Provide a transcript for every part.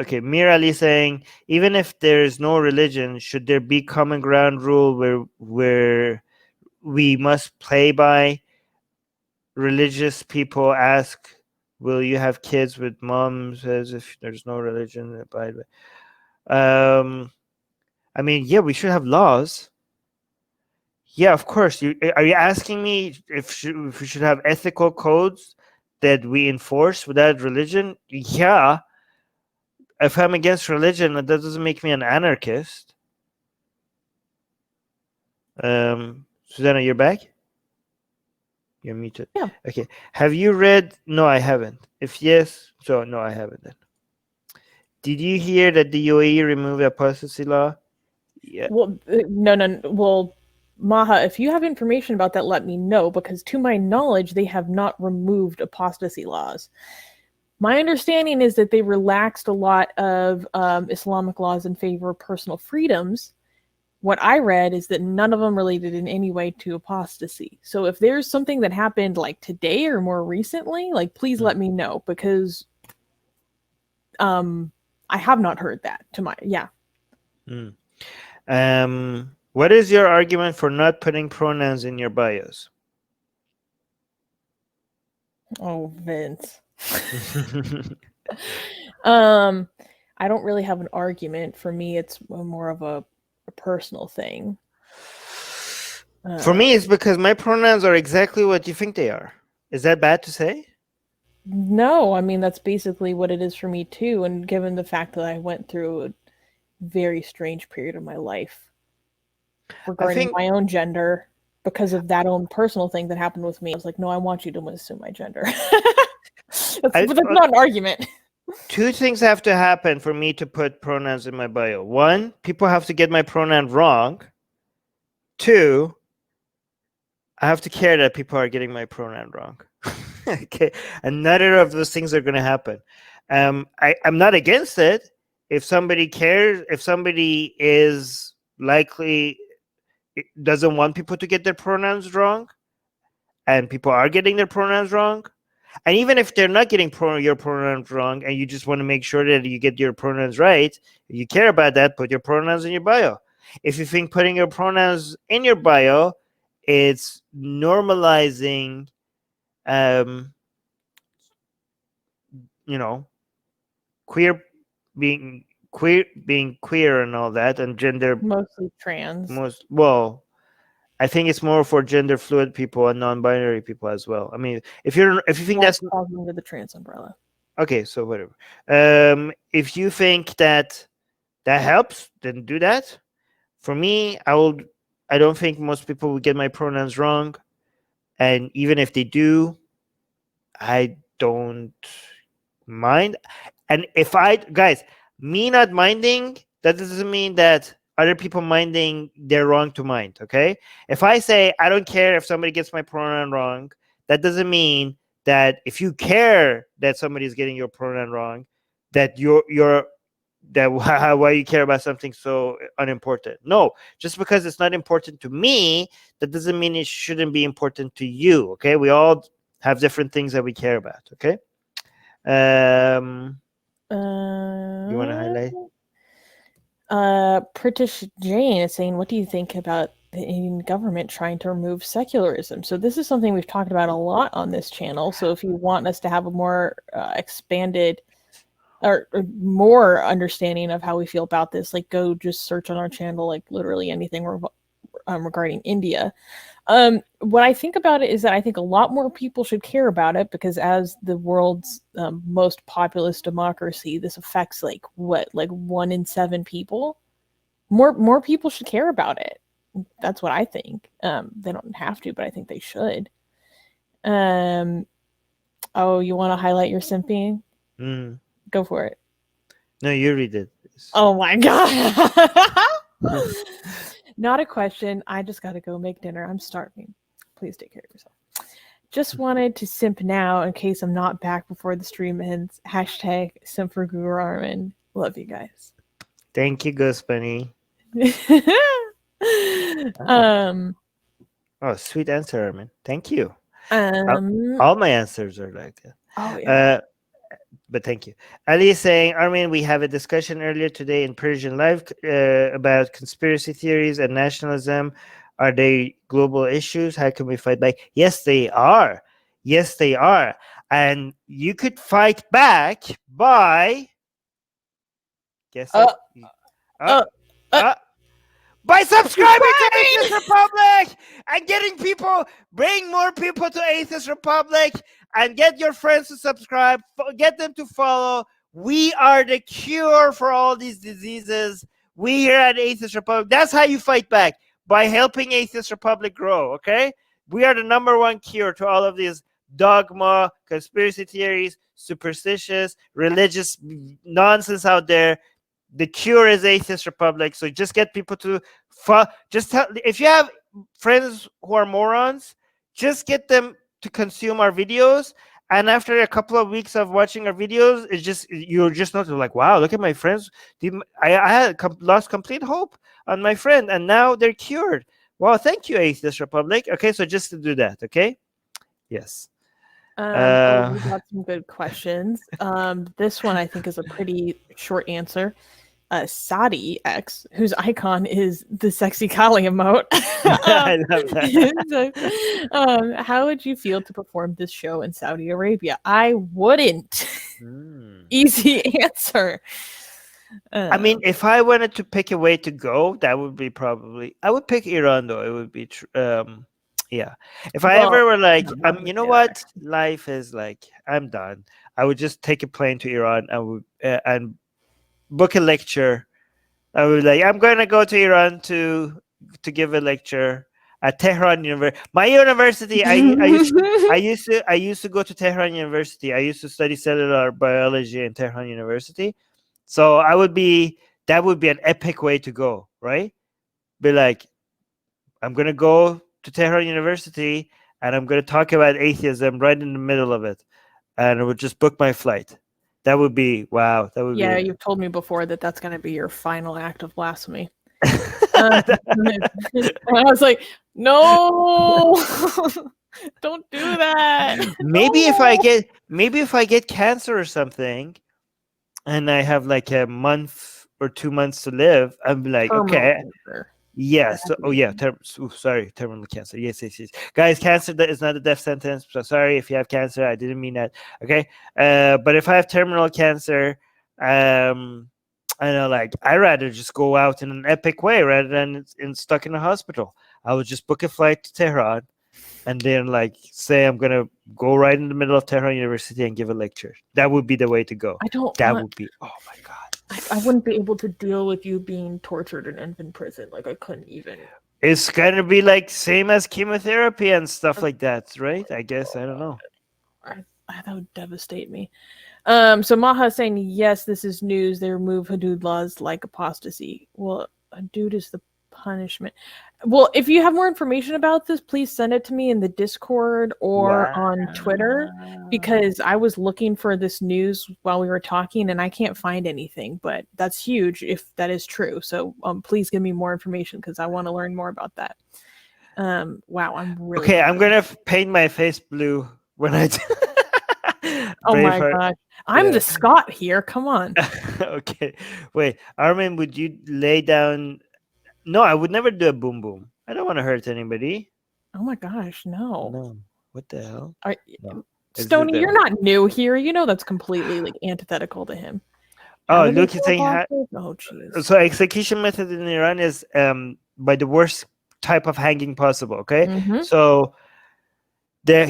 Okay, Mir Ali saying, even if there is no religion, should there be common ground rule where we must play by? Religious people ask, will you have kids with moms as if there's no religion? I mean, yeah, we should have laws. Yeah, of course. Are you asking me if we should have ethical codes that we enforce without religion? Yeah. If I'm against religion, that doesn't make me an anarchist. Susanna, you're back? You're muted. Yeah. Okay. Have you read? No, I haven't. If yes, so no, I haven't then. Did you hear that the UAE removed apostasy law? Yeah. Well, no. Well, Maha, if you have information about that, let me know, because to my knowledge, they have not removed apostasy laws. My understanding is that they relaxed a lot of Islamic laws in favor of personal freedoms. What I read is that none of them related in any way to apostasy. So if there's something that happened like today or more recently, like, please let me know, because I have not heard that to my, yeah. What is your argument for not putting pronouns in your bios? Oh, Vince. I don't really have an argument. For me, it's more of a personal thing. For me, it's because my pronouns are exactly what you think they are. Is that bad to say? No, I mean, that's basically what it is for me too. And given the fact that I went through a very strange period of my life regarding my own gender, because of that own personal thing that happened with me, I was like, no, I want you to assume my gender. But that's not an argument. Two things have to happen for me to put pronouns in my bio. One, people have to get my pronoun wrong. Two, I have to care that people are getting my pronoun wrong. Okay, and neither of those things are going to happen. I'm not against it. If somebody cares, if somebody is likely doesn't want people to get their pronouns wrong, and people are getting their pronouns wrong, and even if they're not getting your pronouns wrong, and you just want to make sure that you get your pronouns right, you care about that, put your pronouns in your bio. If you think putting your pronouns in your bio, it's normalizing, queer being queer and all that, and gender, mostly trans. I think it's more for gender fluid people and non-binary people as well. I mean, if you think that's under the trans umbrella. Okay, so whatever. If you think that helps, then do that. For me, I don't think most people would get my pronouns wrong, and even if they do, I don't mind. And if me not minding, that doesn't mean that other people minding they're wrong to mind. Okay, if I say I don't care if somebody gets my pronoun wrong, that doesn't mean that if you care that somebody is getting your pronoun wrong, that why you care about something so unimportant. No, just because it's not important to me, that doesn't mean it shouldn't be important to you. Okay, we all have different things that we care about. Okay. You want to highlight? British Jane is saying, what do you think about the Indian government trying to remove secularism? So this is something we've talked about a lot on this channel. So if you want us to have a more expanded or more understanding of how we feel about this, like, go just search on our channel, like literally anything regarding India. What I think about it is that I think a lot more people should care about it, because as the world's most populous democracy, this affects like 1 in 7 people. More people should care about it. That's what I think. They don't have to, but I think they should. Oh, you want to highlight your simping? Go for it. No, you read it. Oh my god. Not a question. I just got to go make dinner. I'm starving. Please take care of yourself. Just wanted to simp now in case I'm not back before the stream ends. # simp for Guru Armin. Love you guys. Thank you, Ghost Bunny. Oh, sweet answer, Armin. Thank you. All my answers are like that. Oh yeah. but thank you. Ali is saying, Armin, we have a discussion earlier today in Persian Live about conspiracy theories and nationalism. Are they global issues? How can we fight back? Yes, they are. Yes, they are. And you could fight back by guess it. By subscribing to Atheist Republic and getting people, bring more people to Atheist Republic and get your friends to subscribe, get them to follow. We are the cure for all these diseases. We here at Atheist Republic, that's how you fight back, by helping Atheist Republic grow, okay? We are the #1 cure to all of these dogma, conspiracy theories, superstitious, religious nonsense out there. The cure is Atheist Republic. So just get people to just tell, if you have friends who are morons, just get them to consume our videos. And after a couple of weeks of watching our videos, it's just, you're just not like, wow, look at my friends. I had lost complete hope on my friend, and now they're cured. Wow, thank you, Atheist Republic. Okay, so just to do that, okay? Yes. We got some good questions. This one I think is a pretty short answer. Saudi X, whose icon is the sexy Kali emote. I love that. So, how would you feel to perform this show in Saudi Arabia? I wouldn't. Easy answer. I mean, if I wanted to pick a way to go, that would be probably, I would pick Iran though. It would be yeah. If I ever were like, you know what, life is like, I'm done, I would just take a plane to Iran. I would and book a lecture. I would like, I'm going to go to Iran to give a lecture at Tehran University. My university, I used to go to Tehran University. I used to study cellular biology in Tehran University. So that would be an epic way to go, right? Be like, I'm going to go to Tehran University and I'm going to talk about atheism right in the middle of it. And I would just book my flight. That would be, wow. That would be. Yeah, you've told me before that that's going to be your final act of blasphemy. And I was like, no, don't do that. Maybe if I get cancer or something, and I have like a month or 2 months to live, I'm like, Terminal okay. cancer. Yeah. So, terminal cancer. Yes. Guys, cancer is not a death sentence. So sorry if you have cancer. I didn't mean that. Okay. But if I have terminal cancer, I know, like, I'd rather just go out in an epic way rather than stuck in a hospital. I would just book a flight to Tehran, and then like say I'm gonna go right in the middle of Tehran University and give a lecture. That would be the way to go. Would be. Oh my god. I wouldn't be able to deal with you being tortured and in prison. Like, I couldn't even. It's gonna be like same as chemotherapy and stuff like that, right? I guess. I don't know. That would devastate me. So Maha is saying, yes, this is news. They remove Hudud laws like apostasy. Well, Hudud is the punishment. Well, if you have more information about this, please send it to me in the Discord or on Twitter, because I was looking for this news while we were talking and I can't find anything, but that's huge if that is true. So please give me more information because I want to learn more about that. Wow, I'm really okay. I'm gonna paint my face blue when I do. Oh my god, I'm the Scot here. Come on. Okay, wait, Armin, would you lay down? No, I would never do a boom boom. I don't want to hurt anybody. Oh my gosh, no. No. What the hell? No. Stoney, you're not new here. You know that's completely like antithetical to him. Oh, look, it's saying oh jeez. So execution method in Iran is by the worst type of hanging possible. Okay, so there's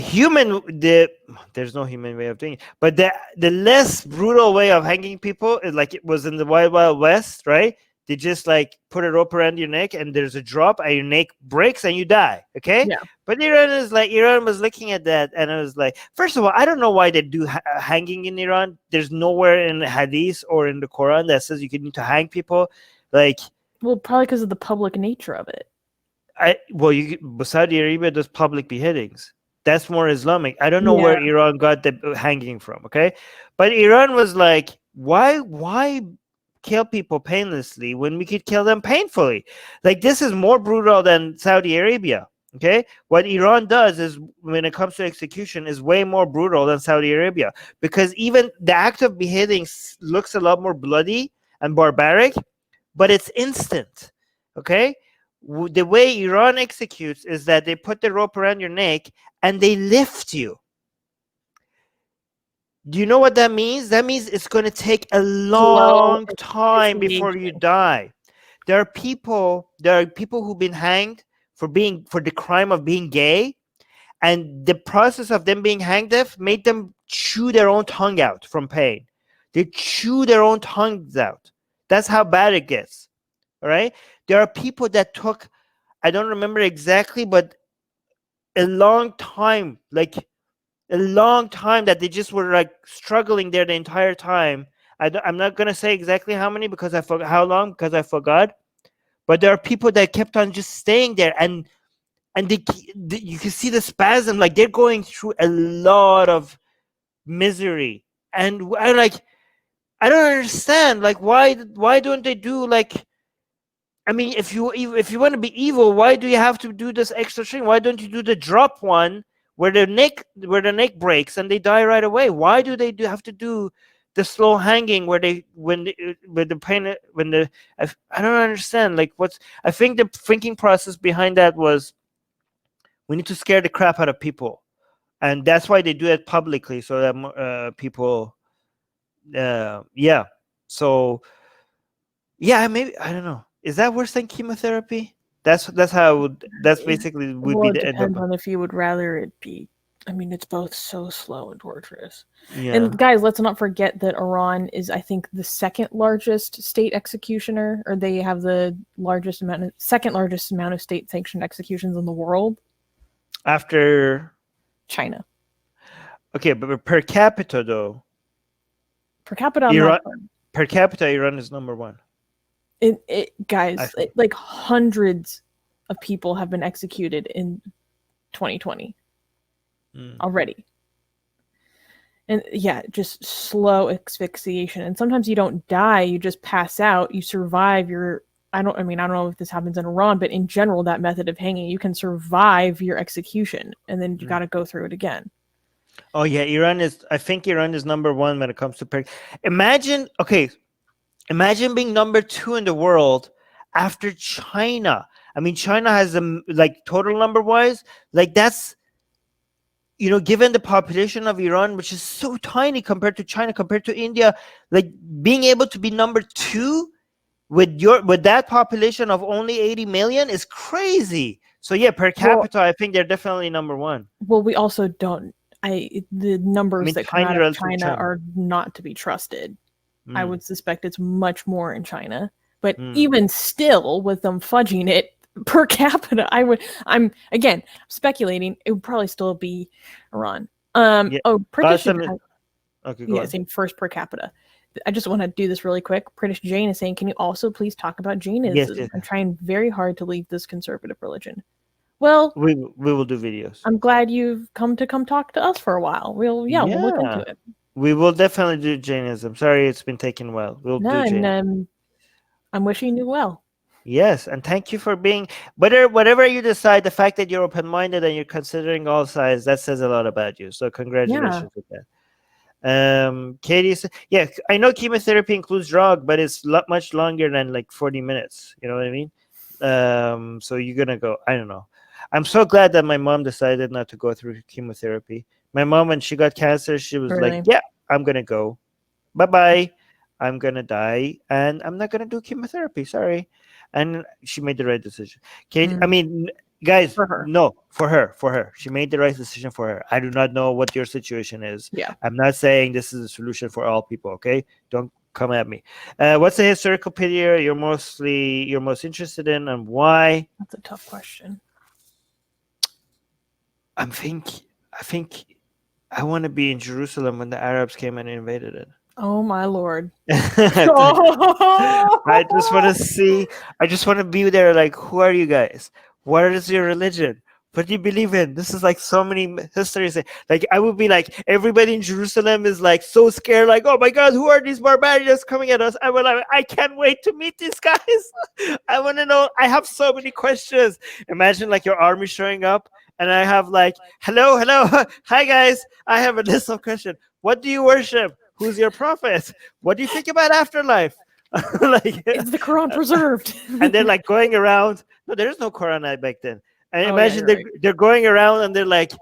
no human way of doing it, but the less brutal way of hanging people is like it was in the Wild West, right? They just like put a rope around your neck and there's a drop and your neck breaks and you die. Okay. Yeah. But Iran was looking at that and it was like, first of all, I don't know why they do hanging in Iran. There's nowhere in the Hadith or in the Quran that says you need to hang people. Like, well, probably because of the public nature of it. Saudi Arabia does public beheadings. That's more Islamic. I don't know where Iran got the hanging from. Okay. But Iran was like, why kill people painlessly when we could kill them painfully? Like, this is more brutal than Saudi Arabia. Okay, what Iran does is, when it comes to execution, is way more brutal than Saudi Arabia, because even the act of beheading looks a lot more bloody and barbaric, but it's instant. Okay, the way Iran executes is that they put the rope around your neck and they lift you. Do you know what that means? That means it's going to take a long time before you die. There are people who've been hanged for the crime of being gay, and the process of them being hanged made them chew their own tongue out from pain. They chew their own tongues out. That's how bad it gets. All right. There are people that took, I don't remember exactly, but a long time, that they just were like struggling there the entire time. I'm not gonna say exactly how many because I forgot how long, because I forgot. But there are people that kept on just staying there, and you can see the spasm, like they're going through a lot of misery. And I don't understand, like why don't they do, like, I mean, if you want to be evil, why do you have to do this extra thing? Why don't you do the drop one where the neck breaks and they die right away? Why do they have to do the slow hanging where I don't understand. Like, I think the thinking process behind that was, we need to scare the crap out of people, and that's why they do it publicly, so that people, yeah. So yeah, maybe, I don't know. Is that worse than chemotherapy? That's how that's basically would be Well, the it end depends of it. on if you would rather it be. I mean, it's both so slow and torturous. Yeah. And guys, let's not forget that Iran is, I think, the second largest state executioner, or they have the second largest amount of state sanctioned executions in the world. After China. Okay, but per capita though. Per capita, per capita, Iran is number one. Guys, like hundreds of people have been executed in 2020 already. And yeah, just slow asphyxiation. And sometimes you don't die, you just pass out, you survive I don't know if this happens in Iran, but in general, that method of hanging, you can survive your execution, and then you got to go through it again. Oh yeah, I think Iran is number one when it comes to Imagine being number two in the world after China. I mean, China has like total number wise, like that's, given the population of Iran, which is so tiny compared to China, compared to India, like being able to be number two with that population of only 80 million is crazy. So yeah, per capita, I think they're definitely number one. Well, we also don't. The numbers that come out of China are not to be trusted. I would suspect it's much more in China. But even still, with them fudging it per capita, I'm again speculating. It would probably still be Iran. British. Okay, go on. Saying first per capita. I just want to do this really quick. British Jane is saying, can you also please talk about Jainism? Yes. I'm trying very hard to leave this conservative religion. Well, we will do videos. I'm glad you've come talk to us for a while. We'll look into it. We will definitely do Jainism. Sorry, it's been taking a while. We'll do Jainism. I'm wishing you well. Yes, and thank you for being, whatever you decide, the fact that you're open-minded and you're considering all sides, that says a lot about you. So congratulations with that. Katie said, yeah, I know chemotherapy includes drug, but it's much longer than like 40 minutes. You know what I mean? So you're gonna go, I don't know. I'm so glad that my mom decided not to go through chemotherapy. My mom, when she got cancer, she was like, yeah, I'm gonna go. Bye-bye. I'm gonna die, and I'm not gonna do chemotherapy. Sorry. And she made the right decision. Katie, I mean, guys, for her. She made the right decision for her. I do not know what your situation is. Yeah. I'm not saying this is a solution for all people, okay? Don't come at me. What's the historical period you're most interested in, and why? That's a tough question. I think I want to be in Jerusalem when the Arabs came and invaded it. Oh my Lord. I just want to see. I just want to be there. Like, who are you guys? What is your religion? What do you believe in? This is like so many histories. Like I would be like, everybody in Jerusalem is like so scared, like, oh my God, who are these barbarians coming at us? I can't wait to meet these guys. I want to know. I have so many questions. Imagine like your army showing up, and I have like, hello, hi guys. I have a list of questions. What do you worship? Who's your prophet? What do you think about afterlife? Like, is the Quran preserved? And they're like going around. No, there is no Quran back then. And imagine yeah, they're going around and they're like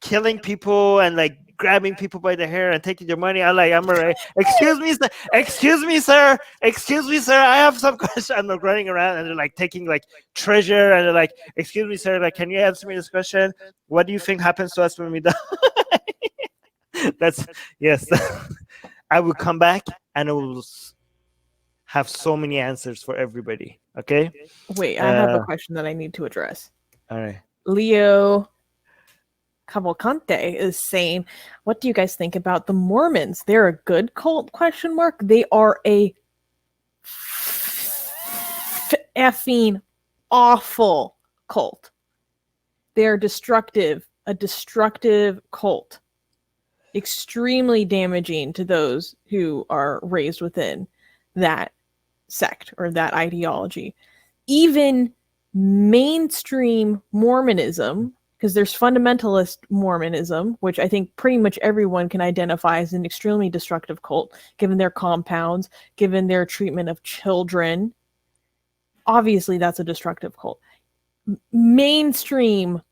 killing people and like grabbing people by the hair and taking their money. I'm alright. Excuse me, sir. I have some question. I'm like running around and they're like taking like treasure and they're like, excuse me, sir. Like, can you answer me this question? What do you think happens to us when we die? Yes. I will come back and I will have so many answers for everybody. Okay. Wait, I have a question that I need to address. All right. Leo Cavalcante is saying, what do you guys think about the Mormons? They're a good cult, ? They are a effing awful cult. They're destructive, a destructive cult. Extremely damaging to those who are raised within that sect or that ideology. Even mainstream Mormonism, because there's fundamentalist Mormonism, which I think pretty much everyone can identify as an extremely destructive cult, given their compounds, given their treatment of children. Obviously, that's a destructive cult. Mainstream,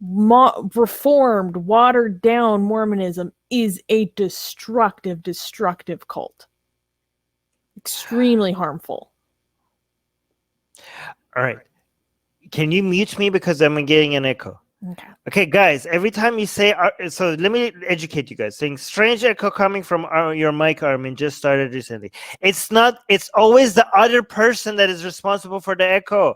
reformed, watered down Mormonism is a destructive cult. Extremely harmful. All right. Can you mute me because I'm getting an echo? Okay, guys, every time you say, so let me educate you guys. Saying strange echo coming from your mic, Armin, just started recently. It's always the other person that is responsible for the echo.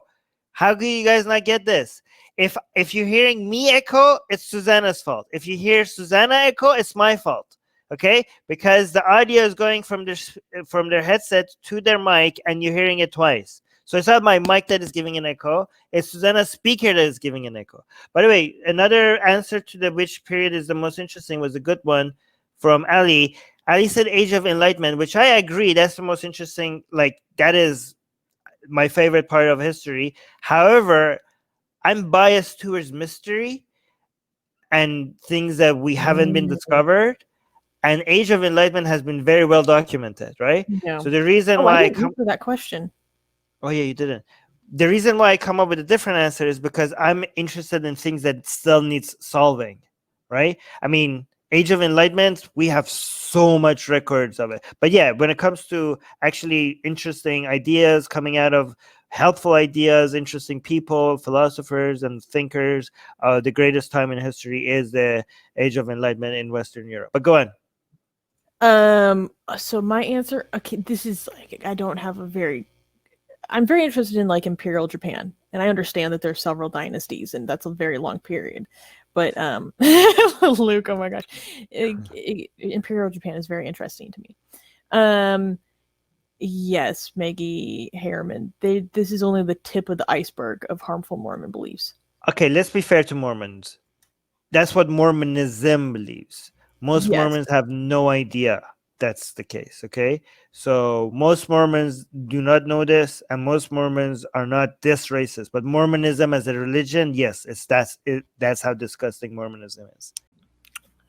How do you guys not get this? If you're hearing me echo, it's Susanna's fault. If you hear Susanna echo, it's my fault. Okay, because the audio is going from their headset to their mic, and you're hearing it twice. So it's not my mic that is giving an echo. It's Susanna's speaker that is giving an echo. By the way, another answer to which period is the most interesting was a good one from Ali. Ali said Age of Enlightenment, which I agree. That's the most interesting. Like, that is my favorite part of history. However, I'm biased towards mystery and things that we haven't been discovered. And Age of Enlightenment has been very well documented, right? Yeah. So the reason why I come for that question. Oh yeah, you didn't. The reason why I come up with a different answer is because I'm interested in things that still needs solving, right? I mean, Age of Enlightenment, we have so much records of it. But yeah, when it comes to actually interesting ideas coming out of helpful ideas, interesting people, philosophers and thinkers, the greatest time in history is the Age of Enlightenment in Western Europe. But go on. So my answer, okay, this is like, I'm very interested in like Imperial Japan, and I understand that there's several dynasties and that's a very long period, but Luke, oh my gosh, Imperial Japan is very interesting to me. Yes, Maggie Harriman, this is only the tip of the iceberg of harmful Mormon beliefs. Okay, let's be fair to Mormons. That's what Mormonism believes. Most Mormons have no idea that's the case, okay? So most Mormons do not know this, and most Mormons are not this racist. But Mormonism as a religion, yes, that's how disgusting Mormonism is.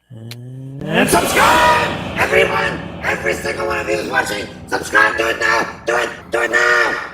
And subscribe! Everyone! Every single one of you is watching! Subscribe! Do it now! Do it now!